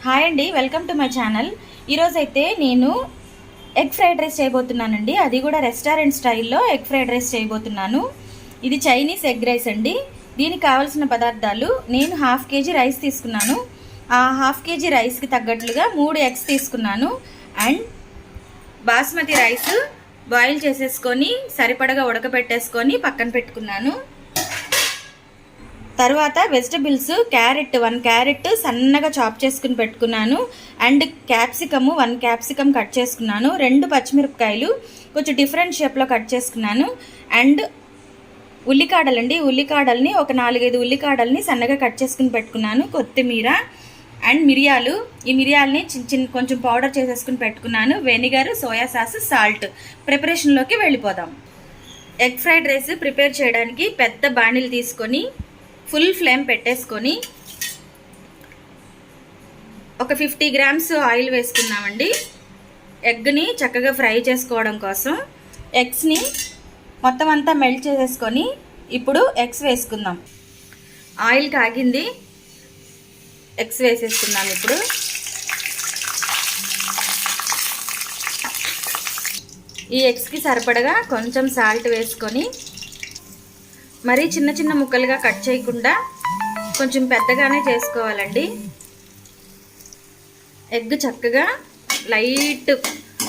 Hi అండి, welcome to my channel. ఈరోజైతే నేను ఎగ్ ఫ్రైడ్ రైస్ చేయబోతున్నానండి. అది కూడా రెస్టారెంట్ స్టైల్లో ఎగ్ ఫ్రైడ్ రైస్ చేయబోతున్నాను. ఇది చైనీస్ ఎగ్ రైస్ అండి. దీనికి కావాల్సిన పదార్థాలు, నేను 1/2 kg రైస్ తీసుకున్నాను. ఆ 1/2 kg రైస్కి తగ్గట్లుగా 3 ఎగ్స్ తీసుకున్నాను. అండ్ బాస్మతి రైస్ బాయిల్ చేసేసుకొని సరిపడగా ఉడకబెట్టేసుకొని పక్కన పెట్టుకున్నాను. తర్వాత వెజిటబుల్స్, క్యారెట్ 1 క్యారెట్ సన్నగా చాప్ చేసుకుని పెట్టుకున్నాను. అండ్ క్యాప్సికమ్ 1 క్యాప్సికమ్ కట్ చేసుకున్నాను. 2 పచ్చిమిరపకాయలు కొంచెం డిఫరెంట్ షేప్లో కట్ చేసుకున్నాను. అండ్ ఉల్లికాడలండి, ఉల్లికాడల్ని ఒక 4-5 ఉల్లికాడల్ని సన్నగా కట్ చేసుకుని పెట్టుకున్నాను. కొత్తిమీర అండ్ మిరియాలు, ఈ మిరియాలని చిన్న కొంచెం పౌడర్ చేసేసుకుని పెట్టుకున్నాను. Vinegar, soya sauce, salt. ప్రిపరేషన్లోకి వెళ్ళిపోదాం. ఎగ్ ఫ్రైడ్ రైస్ ప్రిపేర్ చేయడానికి పెద్ద బాణీలు తీసుకొని ఫుల్ ఫ్లేమ్ పెట్టేసుకొని ఒక 50 grams ఆయిల్ వేసుకున్నామండి. ఎగ్ని చక్కగా ఫ్రై చేసుకోవడం కోసం ఎగ్స్ని మొత్తం అంతా మెల్ట్ చేసేసుకొని ఇప్పుడు ఎగ్స్ వేసుకుందాం. ఆయిల్ కాగింది, ఎగ్స్ వేసేసుకుందాం. ఇప్పుడు ఈ ఎగ్స్కి సరిపడగా కొంచెం సాల్ట్ వేసుకొని, మరీ చిన్న చిన్న ముక్కలుగా కట్ చేయకుండా కొంచెం పెద్దగానే చేసుకోవాలండి. ఎగ్ చక్కగా లైట్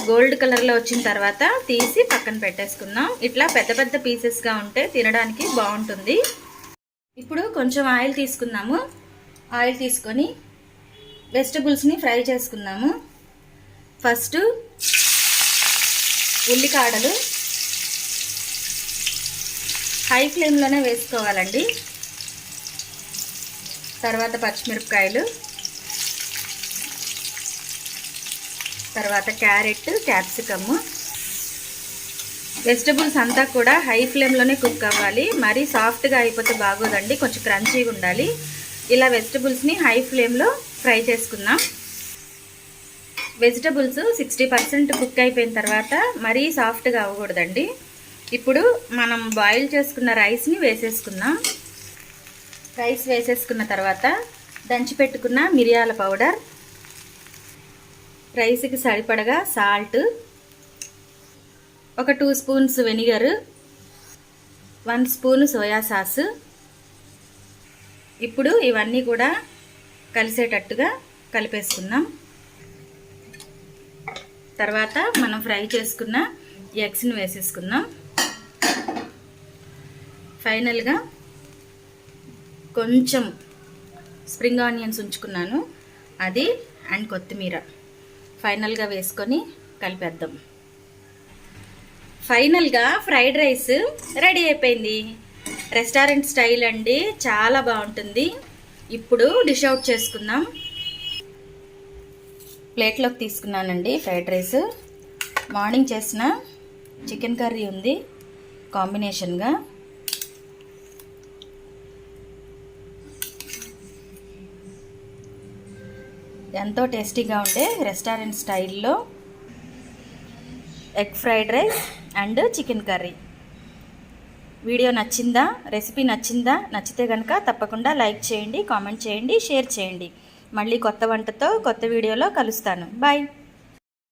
గోల్డ్ కలర్లో వచ్చిన తర్వాత తీసి పక్కన పెట్టేసుకుందాం. ఇట్లా పెద్ద పెద్ద పీసెస్గా ఉంటే తినడానికి బాగుంటుంది. ఇప్పుడు కొంచెం ఆయిల్ తీసుకుందాము. ఆయిల్ తీసుకొని వెజిటబుల్స్ని ఫ్రై చేసుకుందాము. ఫస్ట్ ఉల్లికాడలు హై ఫ్లేమ్లోనే వేసుకోవాలండి. తర్వాత పచ్చిమిరపకాయలు, తర్వాత క్యారెట్, క్యాప్సికమ్. వెజిటబుల్స్ అంతా కూడా హై ఫ్లేమ్లోనే కుక్ అవ్వాలి. మరీ సాఫ్ట్గా అయిపోతే బాగోదండి, కొంచెం క్రంచీగా ఉండాలి. ఇలా వెజిటబుల్స్ని హై ఫ్లేమ్లో ఫ్రై చేసుకుందాం. వెజిటబుల్స్ 60% కుక్ అయిపోయిన తర్వాత మరీ సాఫ్ట్గా అవ్వకూడదండి. ఇప్పుడు మనం బాయిల్ చేసుకున్న రైస్ని వేసేసుకుందాం. రైస్ వేసేసుకున్న తర్వాత దంచి పెట్టుకున్న మిరియాల పౌడర్, రైస్కి సరిపడగా సాల్ట్, ఒక 2 spoons vinegar, 1 spoon soya sauce. ఇప్పుడు ఇవన్నీ కూడా కలిసేటట్టుగా కలిపేసుకుందాం. తర్వాత మనం ఫ్రై చేసుకున్న ఎగ్స్ని వేసేసుకుందాం. ఫైనల్గా కొంచెం స్ప్రింగ్ ఆనియన్స్ ఉంచుకున్నాను, అది అండ్ కొత్తిమీర ఫైనల్గా వేసుకొని కలిపేద్దాం. ఫైనల్గా ఫ్రైడ్ రైస్ రెడీ అయిపోయింది. రెస్టారెంట్ స్టైల్ అండి, చాలా బాగుంటుంది. ఇప్పుడు డిష్ అవుట్ చేసుకుందాం. ప్లేట్లోకి తీసుకున్నానండి ఫ్రైడ్ రైస్. మార్నింగ్ చేసిన చికెన్ కర్రీ ఉంది కాంబినేషన్గా. ఎంతో టేస్టీగా ఉండే రెస్టారెంట్ స్టైల్లో egg fried rice and chicken curry. Video నచ్చిందా? రెసిపీ నచ్చిందా? నచ్చితే కనుక తప్పకుండా లైక్ చేయండి, కామెంట్ చేయండి, షేర్ చేయండి. మళ్ళీ కొత్త వంటతో కొత్త వీడియోలో కలుస్తాను. బాయ్.